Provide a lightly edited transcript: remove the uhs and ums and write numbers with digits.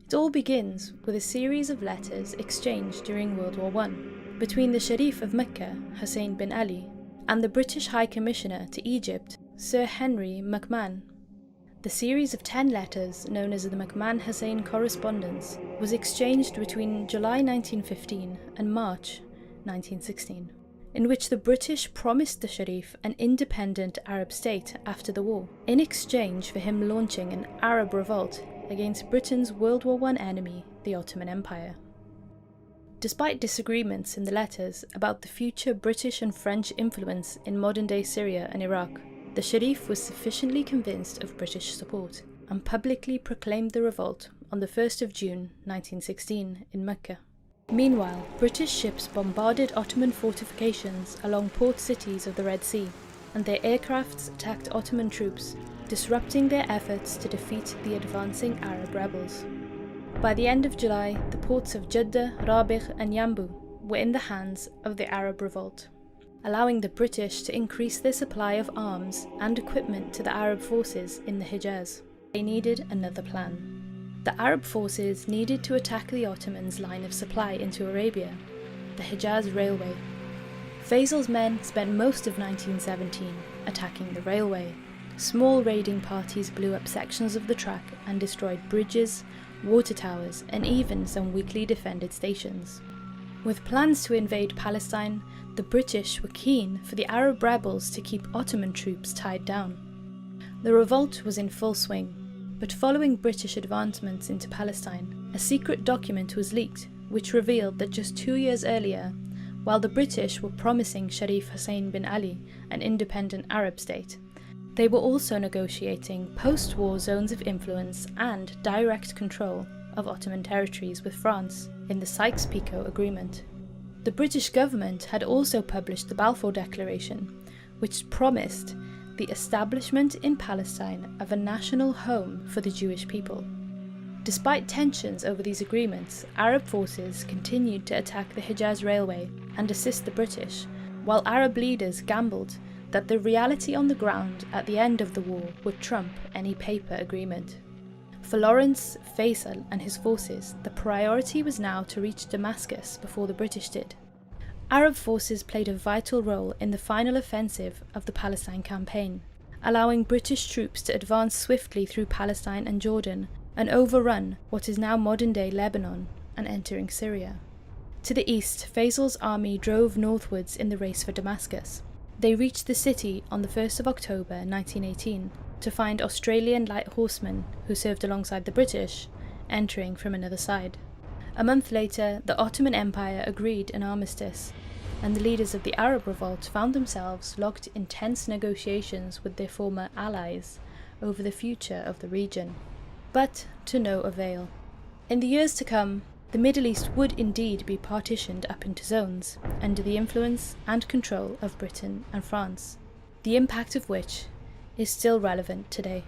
It all begins with a series of letters exchanged during World War I between the Sharif of Mecca, Hussein bin Ali, and the British High Commissioner to Egypt, Sir Henry McMahon. The series of 10 letters, known as the McMahon-Hussein Correspondence, was exchanged between July 1915 and March 1916, in which the British promised the Sharif an independent Arab state after the war, in exchange for him launching an Arab revolt against Britain's World War I enemy, the Ottoman Empire. Despite disagreements in the letters about the future British and French influence in modern-day Syria and Iraq, the Sharif was sufficiently convinced of British support and publicly proclaimed the revolt on the 1st of June 1916 in Mecca. Meanwhile, British ships bombarded Ottoman fortifications along port cities of the Red Sea, and their aircrafts attacked Ottoman troops, disrupting their efforts to defeat the advancing Arab rebels. By the end of July, the ports of Jeddah, Rabigh and Yambu were in the hands of the Arab revolt, allowing the British to increase their supply of arms and equipment to the Arab forces in the Hijaz. They needed another plan. The Arab forces needed to attack the Ottomans' line of supply into Arabia, the Hijaz Railway. Faisal's men spent most of 1917 attacking the railway. Small raiding parties blew up sections of the track and destroyed bridges, water towers, and even some weakly defended stations. With plans to invade Palestine, the British were keen for the Arab rebels to keep Ottoman troops tied down. The revolt was in full swing, but following British advancements into Palestine, a secret document was leaked which revealed that just 2 years earlier, while the British were promising Sharif Hussein bin Ali an independent Arab state, they were also negotiating post-war zones of influence and direct control of Ottoman territories with France in the Sykes-Picot Agreement. The British government had also published the Balfour Declaration, which promised the establishment in Palestine of a national home for the Jewish people. Despite tensions over these agreements, Arab forces continued to attack the Hijaz Railway and assist the British, while Arab leaders gambled that the reality on the ground at the end of the war would trump any paper agreement. For Lawrence, Filistin and his forces, the priority was now to reach Damascus before the British did. Arab forces played a vital role in the final offensive of the Palestine campaign, allowing British troops to advance swiftly through Palestine and Jordan and overrun what is now modern-day Lebanon and entering Syria. To the east, Faisal's army drove northwards in the race for Damascus. They reached the city on the 1st of October 1918 to find Australian light horsemen who served alongside the British entering from another side. A month later, the Ottoman Empire agreed an armistice, and the leaders of the Arab revolt found themselves locked in tense negotiations with their former allies over the future of the region. But to no avail. In the years to come, the Middle East would indeed be partitioned up into zones, under the influence and control of Britain and France, the impact of which is still relevant today.